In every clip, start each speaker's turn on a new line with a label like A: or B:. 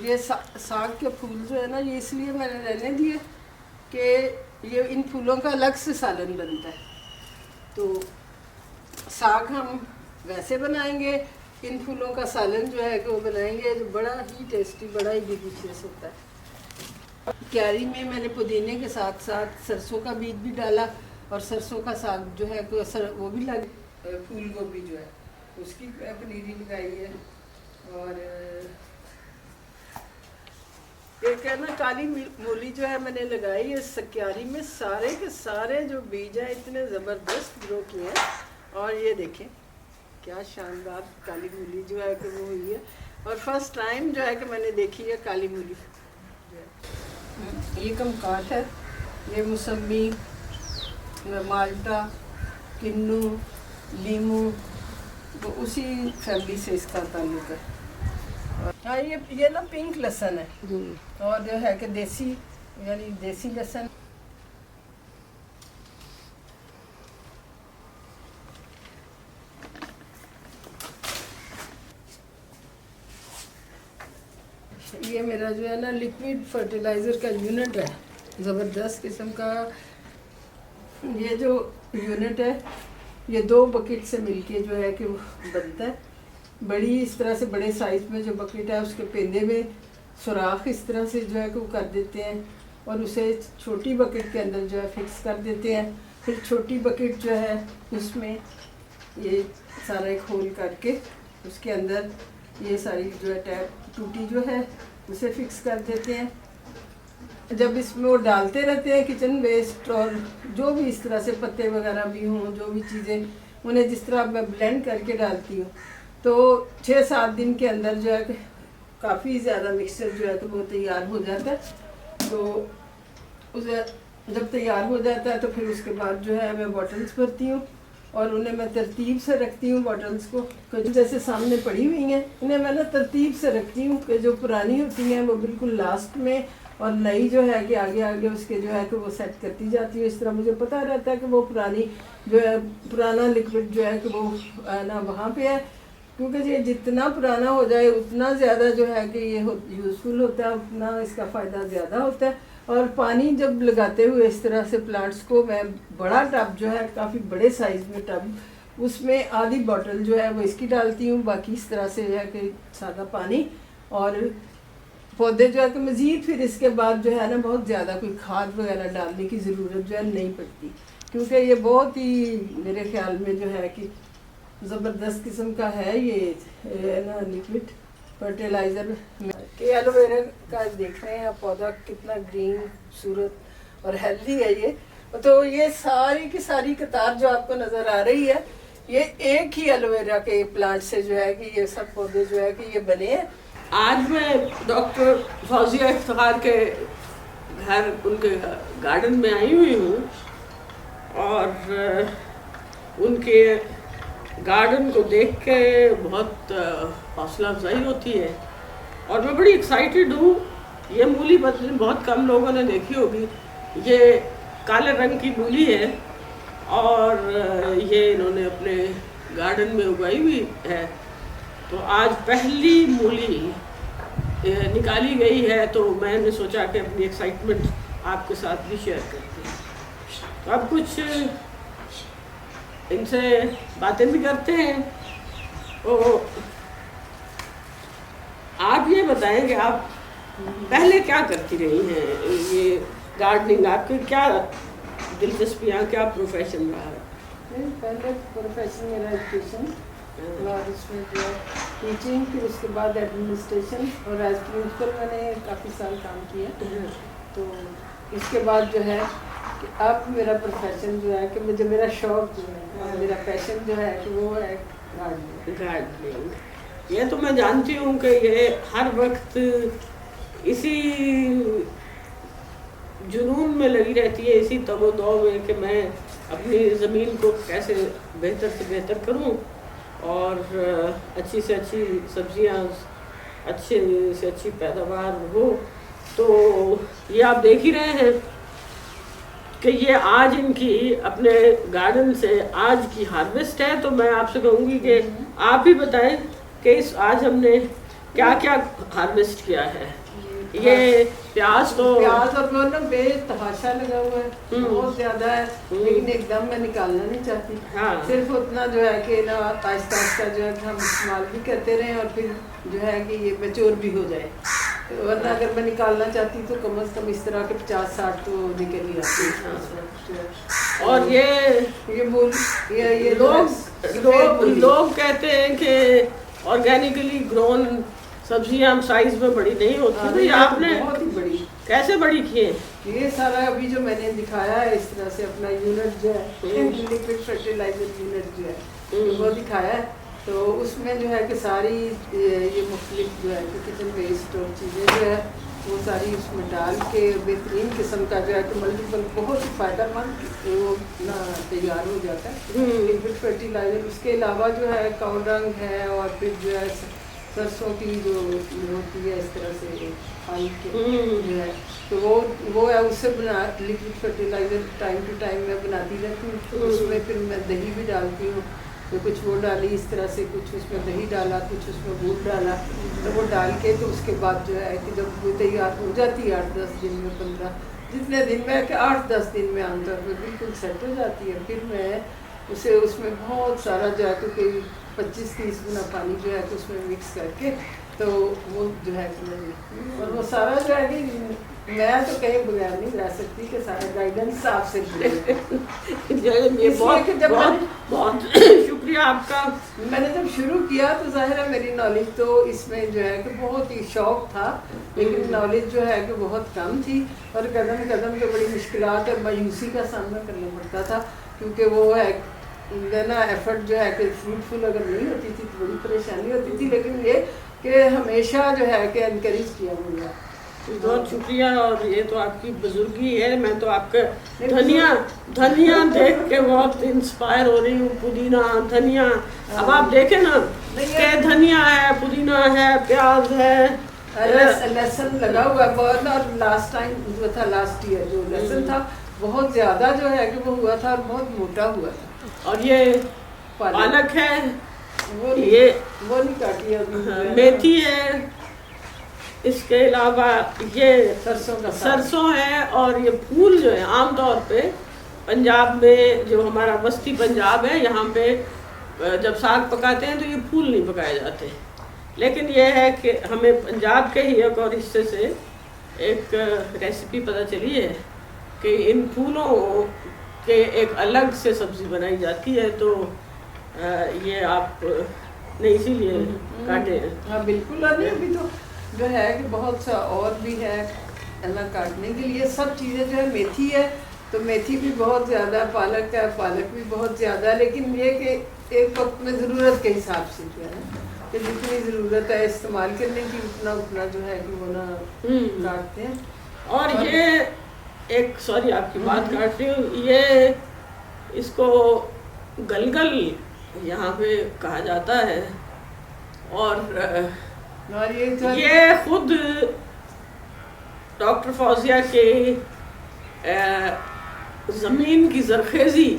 A: ये साग के फूल जो है ना, ये इसलिए मैंने रहने दिए कि ये इन फूलों का अलग से सालन बनता है। तो साग हम वैसे बनाएंगे, इन फूलों का सालन जो है कि वो बनाएंगे, जो बड़ा ही टेस्टी, बड़ा ही डिलीशियस होता है। क्यारी में मैंने पुदीने के साथ साथ सरसों का बीज भी डाला, और सरसों का साग जो है वो भी लग, फूल गोभी जो है उसकी पनीरी लगाई है। और एक है ना काली मूली जो है मैंने लगाई है इस क्यारी में। सारे के सारे जो बीज हैं इतने ज़बरदस्त ग्रो किए हैं, और ये देखें क्या शानदार काली मूली जो है कि वो हुई है। और फर्स्ट टाइम जो है कि मैंने देखी है काली मूली जो है। ये कमकाट है, ये मौसमी, माल्टा, किन्नू, लीमू, तो उसी फैमिली से इसका ताल्लुक है। हाँ, ये ना पिंक लहसुन है, और जो है कि देसी, यानी देसी लहसुन। ये मेरा जो है ना लिक्विड फर्टिलाइज़र का यूनिट है, ज़बरदस्त किस्म का। ये जो यूनिट है ये 2 बकेट से मिलके जो है कि बनता है। बड़ी इस तरह से बड़े साइज़ में जो बकेट है उसके पेंदे में सुराख इस तरह से जो है कि वो कर देते हैं, और उसे छोटी बकेट के अंदर जो है फिक्स कर देते हैं। फिर छोटी बकेट जो है उसमें ये सारा एक होल करके उसके अंदर ये सारी जो है टैप टूटी जो है उसे फिक्स कर देते हैं। जब इसमें वो डालते रहते हैं किचन वेस्ट और जो भी इस तरह से पत्ते वगैरह भी हों, जो भी चीज़ें, उन्हें जिस तरह मैं ब्लेंड करके डालती हूँ, तो 6-7 दिन के अंदर जो है काफ़ी ज़्यादा मिक्सचर जो है तो वो तैयार हो जाता है। तो उसे जब तैयार हो जाता है तो फिर उसके बाद जो है मैं बॉटल्स भरती हूँ, और उन्हें मैं तरतीब से रखती हूँ बॉटल्स को। जैसे सामने पड़ी हुई हैं, इन्हें मैं ना तरतीब से रखती हूँ कि जो पुरानी होती हैं वो बिल्कुल लास्ट में, और नई जो है कि आगे आगे उसके जो है कि वो सेट करती जाती है। इस तरह मुझे पता रहता है कि वो पुरानी जो है, पुराना लिक्विड जो है कि वो ना वहाँ पे है, क्योंकि ये जितना पुराना हो जाए उतना ज़्यादा जो है कि ये यूज़फुल होता है, उतना इसका फ़ायदा ज़्यादा होता है। और पानी जब लगाते हुए इस तरह से प्लांट्स को, मैं बड़ा टब जो है, काफ़ी बड़े साइज़ में टब, उसमें आधी बॉटल जो है वो इसकी डालती हूँ, बाकी इस तरह से जो है कि सादा पानी। और पौधे जो है कि मज़ीद फिर इसके बाद जो है ना बहुत ज़्यादा कोई खाद वगैरह डालने की ज़रूरत जो है नहीं पड़ती, क्योंकि ये बहुत ही मेरे ख्याल में जो है कि ज़बरदस्त किस्म का है ये ना लिक्विड फर्टिलाइज़र। कि एलोवेरा का देख रहे हैं आप पौधा कितना ग्रीन खूबसूरत और हेल्दी है ये। तो ये सारी की सारी कतार जो आपको नज़र आ रही है, ये एक ही एलोवेरा के प्लांट से जो है कि ये सब पौधे जो है कि ये बने हैं।
B: आज मैं डॉक्टर फौजिया इफ्तिखार के घर, उनके गार्डन में आई हुई हूँ, और उनके गार्डन को देख के बहुत हौसला अफजाई होती है, और मैं बड़ी एक्साइटेड हूँ। ये मूली बहुत कम लोगों ने देखी होगी। ये काले रंग की मूली है, और ये इन्होंने अपने गार्डन में उगाई हुई है। तो आज पहली मूली निकाली गई है, तो मैंने सोचा कि अपनी एक्साइटमेंट आपके साथ भी शेयर करते हैं। तो अब कुछ इनसे बातें भी करते हैं। तो आप ये बताएं कि आप पहले क्या करती रही हैं, ये गार्डनिंग आपकी क्या दिलचस्पियाँ, क्या प्रोफेशन रहा है?
A: पहले प्रोफेशन मेरा एजुकेशन, और उसमें जो है टीचिंग, फिर उसके बाद एडमिनिस्ट्रेशन, और एज प्रिंसिपल मैंने काफ़ी साल काम किया। तो इसके बाद जो है कि अब मेरा प्रोफेशन जो है कि मुझे, मेरा शौक जो है, मेरा पैशन जो है कि वो है
B: गार्डनिंग। ये तो मैं जानती हूँ कि ये हर वक्त इसी जुनून में लगी रहती है, इसी तगोदौ में कि मैं अपनी ज़मीन को कैसे बेहतर से बेहतर करूँ, और अच्छी से अच्छी सब्जियाँ, अच्छे से अच्छी पैदावार हो। तो ये आप देख ही रहे हैं कि ये आज इनकी अपने गार्डन से आज की हार्वेस्ट है। तो मैं आपसे कहूँगी कि आप ही बताएं कि आज हमने क्या क्या हार्वेस्ट किया है? ये प्याज तो
A: प्याज और वो ना बेतहाशा लगा हुआ है, बहुत ज्यादा है, लेकिन एकदम मैं निकालना नहीं चाहती।
B: हाँ।
A: सिर्फ उतना जो है कि ना आहिस्ता आहिस्ता जो है कि हम इस्तेमाल भी करते रहें और फिर जो है कि ये मैच्योर भी हो जाए। तो वरना अगर मैं निकालना चाहती तो कम से कम इस तरह के 50-60 तो निकल ही आती।
B: और ये
A: मूल ये
B: लोग कहते हैं कि ऑर्गेनिकली ग्रोन सब्जियां साइज में बड़ी नहीं होती, तो ये आपने
A: बहुत ही बड़ी
B: कैसे बड़ी की है?
A: ये सारा अभी जो मैंने दिखाया है इस तरह से अपना यूनिट जो है लिक्विड फर्टिलाइजर यूनिट जो है वो दिखाया है, तो उसमें जो है कि सारी ये मुख्तलिफ जो है कि किचन वेस्ट और चीज़ें जो है वो सारी उसमें डाल के बेहतरीन किस्म का जो है कि मल्टीपल बहुत ही फ़ायदेमंद वो ना तैयार हो जाता है लिक्विड फर्टिलाइजर। उसके अलावा जो है काऊ डंग है और फिर जो है सरसों की जो होती है इस तरह से खाई के जो है तो वो है, उससे बना liquid fertiliser time to time मैं बनाती रहती हूँ। तो उसमें फिर मैं दही भी डालती हूँ, तो कुछ वो डाली इस तरह से, कुछ उसमें दही डाला, कुछ उसमें दूध डाला, तो वो डाल के तो उसके बाद जो है कि जब वो तैयार हो जाती है 8-10 दिन में 15 जितने दिन में कि 8-10 दिन में आमतौर पर बिल्कुल सेट हो जाती है। फिर मैं उसे उसमें बहुत सारा जो है कि 25-30 गुना पानी जो है कि उसमें मिक्स करके तो वो जो है और वो सारा जो है कि मैं तो कहीं बगैर नहीं रह सकती कि सारा गाइडेंस आपसे
B: ये बहुत शुक्रिया आपका।
A: मैंने जब शुरू किया तो जाहिर है मेरी नॉलेज तो इसमें जो है कि बहुत ही शौक था, लेकिन नॉलेज जो है कि बहुत कम थी और कदम कदम पे बड़ी मुश्किलात और मायूसी का सामना करना पड़ता था, क्योंकि वो है ना एफर्ट जो है कि फ्रूटफुल अगर नहीं होती थी तो बड़ी परेशानी होती थी, लेकिन ये कि हमेशा जो है कि एनकरेज किया गया।
B: बहुत शुक्रिया। और ये तो आपकी बुजुर्गी है, मैं तो आपके धनिया देख के बहुत इंस्पायर हो रही हूँ। पुदीना धनिया, अब आप देखें ना कि धनिया है, पुदीना है, प्याज है,
A: लहसुन लगा हुआ है बहुत। और लास्ट टाइम जो था लास्ट ईयर जो लहसुन था बहुत ज्यादा जो है कि वो हुआ था और बहुत मोटा हुआ था।
B: और ये पालक है,
A: वो नहीं काटी अभी।
B: मेथी है, इसके अलावा ये सरसों है। और ये फूल जो है आमतौर पे पंजाब में, जो हमारा बस्ती पंजाब है, यहाँ पे जब साग पकाते हैं तो ये फूल नहीं पकाए जाते, लेकिन ये है कि हमें पंजाब के ही एक और हिस्से से एक रेसिपी पता चली है कि इन फूलों के एक अलग से सब्ज़ी बनाई जाती है। तो ये आप नहीं इसीलिए काटे हैं।
A: हाँ बिल्कुल। और अभी तो जो है कि बहुत सा और भी है अलग काटने के लिए सब चीज़ें। जो है मेथी है तो मेथी भी बहुत ज़्यादा, पालक है, पालक भी बहुत ज़्यादा, लेकिन ये कि एक वक्त में ज़रूरत के हिसाब से जो है कि जितनी ज़रूरत है इस्तेमाल करने की उतना उतना जो है कि वो ना काटते हैं।
B: और ये एक, सॉरी आपकी बात काट रही हूँ, ये इसको गलगल यहाँ पे कहा जाता है। और ये खुद डॉक्टर फौजिया के ज़मीन की ज़रखेज़ी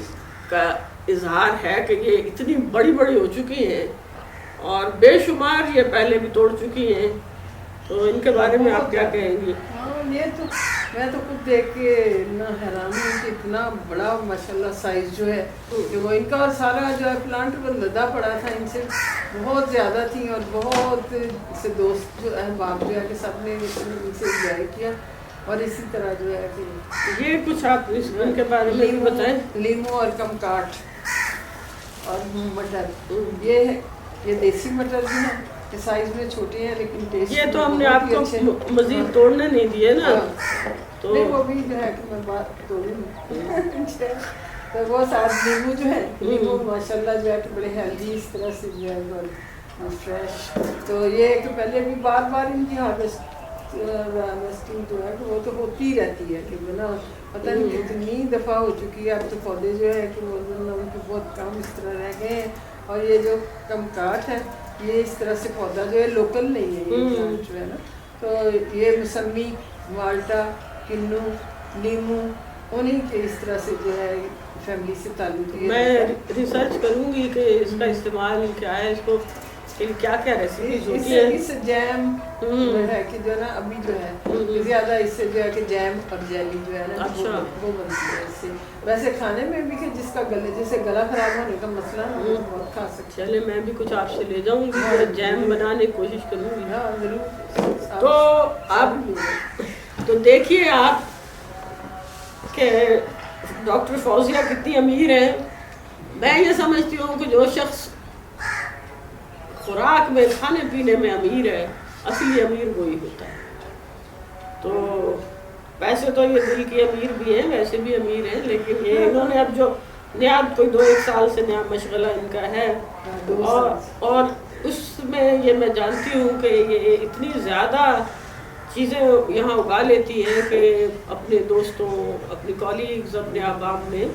B: का इजहार है कि ये इतनी बड़ी बड़ी हो चुकी हैं और बेशुमार ये पहले भी तोड़ चुकी हैं। तो इनके बारे में आप क्या कहेंगी?
A: हाँ, ये तो मैं तो खुद देख के ना हैरान हूँ कि इतना बड़ा माशाल्लाह साइज जो है कि वो इनका, और सारा जो है प्लांट वो लदा पड़ा था, इनसे बहुत ज़्यादा थी और बहुत से दोस्त जो अहबाब जो है कि सब ने इनसे इंजॉय किया। और इसी तरह जो है कि
B: ये कुछ आप इनके बारे में भी बताएं।
A: लीमू और कमकाठ और मटर, ये देसी मटर भी है, साइज में छोटे हैं लेकिन टेस्ट
B: ये तो हमने आपको मजीद तोड़ने नहीं दिए ना।
A: तो नहीं, वो भी जो है कि मैं बात तोड़ूंगी। तो वो साथ नींबू जो है, नींबू माशाल्लाह जो है कि बड़े हेल्दी इस तरह से जो है फ्रेश। तो ये है कि पहले भी बार बार इनकी हार्वेस्टिंग जो है कि वो तो होती ही रहती है कि बिना पता नहीं कितनी दफ़ा हो चुकी है। अब तो पौधे जो है कि वो उनके बहुत कम इस तरह रह गए हैं। और ये जो कमकाठ है ये इस तरह से पौधा जो है लोकल नहीं है, ये प्लांट जो है ना। तो ये मौसमी, माल्टा, किन्नू, नींबू उन्हीं के इस तरह से जो है फैमिली से ताल्लुक है।
B: मैं रिसर्च करूंगी कि इसका इस्तेमाल क्या है, इसको फिर क्या क्या रेसिपीज होती
A: इससे
B: है?
A: इस जैम जो है कि जो है ना अभी जो है ज्यादा इससे जो है कि जैम और जेली जो है ना
B: अच्छा।
A: वो बनती है इससे। वैसे खाने में भी कि जिसका जैसे गला खराब होने का मसला ना वो बहुत खा सकते
B: चले मैं भी कुछ आपसे ले जाऊंगी, तो जैम बनाने की कोशिश करूंगी।
A: हैं। हाँ जरूर।
B: तो आप तो देखिए आप कि डॉक्टर फौजिया कितनी अमीर है। मैं ये समझती हूँ कि जो शख्स खुराक में खाने पीने में अमीर है, असली अमीर वही होता है। तो वैसे तो ये दिल की अमीर भी हैं, वैसे भी अमीर हैं, लेकिन ये इन्होंने अब जो नया कोई 2-1 साल से नया मशगला इनका है, और उसमें ये मैं जानती हूँ कि ये इतनी ज़्यादा चीज़ें यहाँ उगा लेती है कि अपने दोस्तों, अपने कॉलीग्स, अपने आवाम में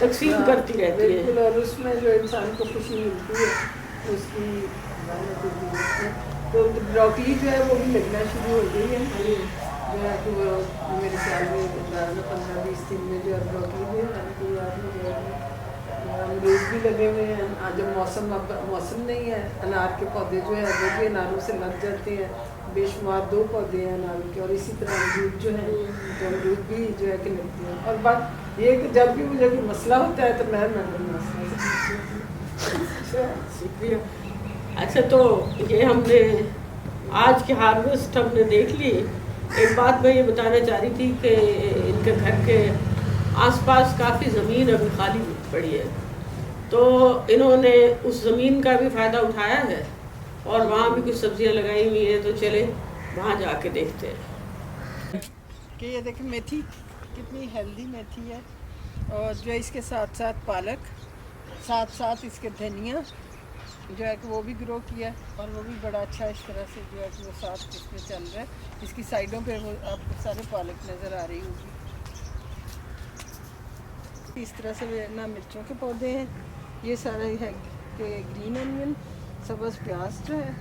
B: तकसीम करती रहती है।
A: बिल्कुल। और उसमें जो इंसान को खुशी मिलती है उसकी तो ब्रोकली जो है वो भी लगना शुरू हो गई है जो है कि वो मेरे ख्याल में 15-20 दिन में जो है ब्रोकली भी तैयार हो जाएगी। अमरूद भी लगे हुए हैं। आज जब मौसम नहीं है, अनार के पौधे जो है वो भी अनारों से लग जाते हैं। बेशुमार 2 पौधे हैं अनारों के, और इसी तरह अमरूद जो है तो अमरूद भी जो है कि लगते हैं। और बात ये कि जब भी मुझे कोई मसला होता है तो मैं
B: शुक्रिया। अच्छा, तो ये हमने आज की हार्वेस्ट हमने देख ली। एक बात मैं ये बताना चाह रही थी कि इनके घर के आसपास काफ़ी ज़मीन अभी खाली पड़ी है, तो इन्होंने उस ज़मीन का भी फ़ायदा उठाया है और वहाँ भी कुछ सब्जियाँ लगाई हुई हैं। तो चले वहाँ जाके देखते हैं
A: कि ये देखिए मेथी कितनी हेल्दी मेथी है, और जो इसके साथ साथ पालक, साथ साथ इसके धनिया जो है कि वो भी ग्रो किया है, और वो भी बड़ा अच्छा इस तरह से जो है कि वो साथ इसमें चल रहा है। इसकी साइडों पे वो आपको सारे पालक नज़र आ रही होगी। इस तरह से ना मिर्चों के पौधे हैं, ये सारे है कि ग्रीन अनियन, सब्ज़ प्याज जो है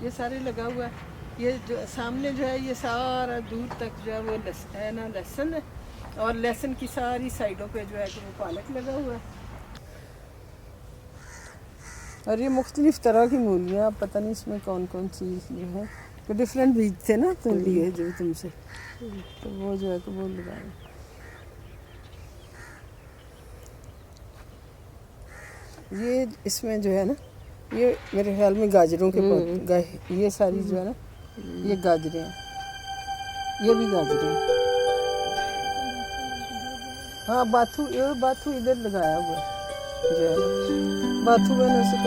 A: ये सारे लगा हुआ है। ये जो सामने जो है ये सारा दूर तक जो है वो है ना लहसुन है, और लहसुन की सारी साइडों पे जो है कि वो पालक लगा हुआ है। और ये मुख्तलिफ़ तरह की मूलियाँ, आप पता नहीं इसमें कौन कौन सी जो है तो डिफरेंट बीज थे ना तो लिए जो तुमसे, तो वो जो है कि वो लगाए। ये इसमें जो है ना ये मेरे ख्याल में गाजरों के पौधे, ये सारी जो है ना ये गाजरें हैं, ये भी गाजरें हैं। हाँ बाथू, ये बाथू इधर लगाया हुआ है जो है बाथू मैंने उसे